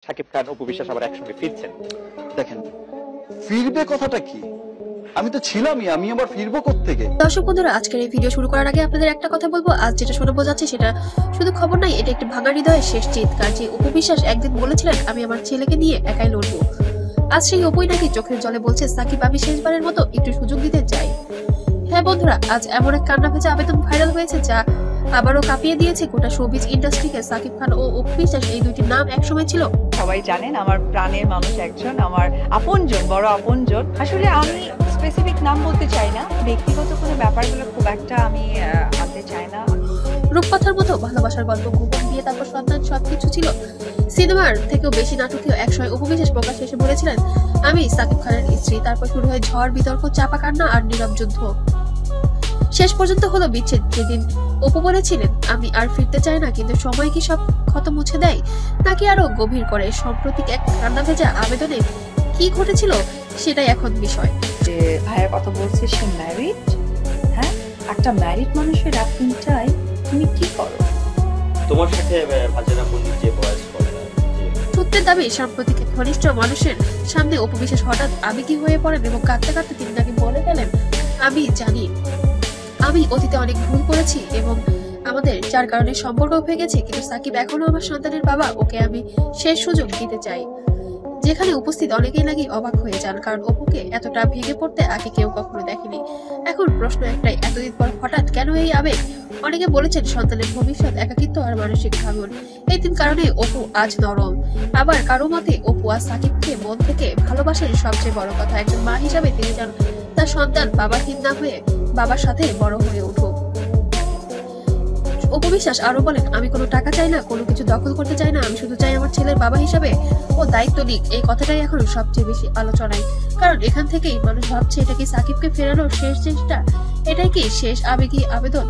শাকিব খান অপু বিশ্বাস আবার একসঙ্গে ফিরছেন। দেখেন, ফিরবে কথাটা কি? আমি তো ছিলামই, আমি আবার ফিরবো কোত্থেকে? দর্শক বন্ধুরা, আজকের এই ভিডিও শুরু করার আগে আপনাদের একটা কথা বলবো। আজ যেটা শোনাবো যাচ্ছে সেটা শুধু খবর নাই, এটা একটি ভাঙা হৃদয়ের শেষ চিৎকার। যে অপু বিশ্বাস একদিন বলেছিলেন আমি আমার ছেলেকে নিয়ে একাই লড়বো, আজ সেই অপুই নাকি চোখের জলে বলছে সাকিব আমি শেষবারের মতো একটু সুযোগ দিতে চাই। হ্যাঁ বন্ধুরা, আজ এমন এক কান্না ভেজা আবেদন ভাইরাল হয়েছে যা আবারও কাঁপিয়ে দিয়েছে গোটা শোবিজ ইন্ডাস্ট্রিকে। সাকিব খান ও অপু বিশ্বাস এই দুইটি নাম একসময় ছিল সবাই জানেন আমার প্রাণের মানুষ, একজন আমার আপনজন, বড় আপনজন। আসলে আমি স্পেসিফিক নাম বলতে চাই না, ব্যক্তিগত কোনো ব্যাপারগুলো খুব একটা আমি আনতে চাই না। রূপকথার মতো ভালোবাসার গল্প, গোপন বিয়ে, তারপর সন্তান, সবকিছু ছিল। সিনেমার থেকেও বেশি নাটকীয় একসময় অপু বিশ্বাস প্রকাশ শেষে বলেছিলেন আমি সাকিব খানের স্ত্রী। তারপর শুরু হয় ঝড়, বিতর্ক, চাপা কান্না আর নীরব যুদ্ধ। শেষ পর্যন্ত হলো বিচ্ছেদ। যেদিন অপু বলেছিলেন আমি আর ফিরতে চাই না, কিন্তু সময় কি সব ক্ষত মুছে দেয় নাকি আরো গভীর করে? সাম্প্রতিক এক কান্না ভেজা আবেদনে কি ঘটেছিল সেটাই এখন বিষয়। যে ভাইয়ের কথা বলছে, সে ম্যারিড। হ্যাঁ, একটা ম্যারিড মানুষের রাত 3টায় তুমি কি করো? তোমার সাথে ভাজেরা বন্ধু যে বয়স করে সত্যের দাবি, সাম্প্রতিক এক ঘনিষ্ঠ মানুষের সামনে অপু বিশ্বাস হঠাৎ আবেগী হয়ে পড়েন এবং কাঁদতে কাঁদতে তিনি নাকি বলে গেলেন আমি জানি আমি অতীতে অনেক ভুল করেছি এবং আমাদের যার কারণে সম্পর্ক ভেঙেছে, কিন্তু সাকিব এখনো আমার সন্তানের বাবা, ওকে আমি শেষ সুযোগ দিতে চাই। যেখানে উপস্থিত অনেকেই নাকি অবাক হয়ে যান, কারণ অপুকে এতটা ভেঙে পড়তে আগে কেউ কখনো দেখেনি। এখন প্রশ্ন একটাই, এতদিন পর হঠাৎ কেন এই আবেগ? অনেকে বলেছেন সন্তানের ভবিষ্যৎ, একাকিত্ব আর মানসিক ভাঙন, এই তিন কারণে অপু আজ নরম। আবার কারো মতে অপু আর সাকিবকে মন থেকে ভালোবাসেন। সবচেয়ে বড় কথা, একজন মা হিসাবে তিনি চান তার সন্তান বাবাহীন না হয়ে বাবার সাথে বড় হয়ে উঠুক। অপু বিশ্বাস আরো বলেন আমি কোনো টাকা চাই না, কোনো কিছু দখল করতে চাই না, আমি শুধু চাই আমার ছেলের বাবা হিসাবে ও দায়িত্ব নিক। এই কথাটাই এখন সবচেয়ে বেশি আলোচনায়, কারণ এখান থেকেই মানুষ ভাবছে এটা কি সাকিবকে ফেরানোর শেষ চেষ্টা, এটাই কি শেষ আবেগী আবেদন?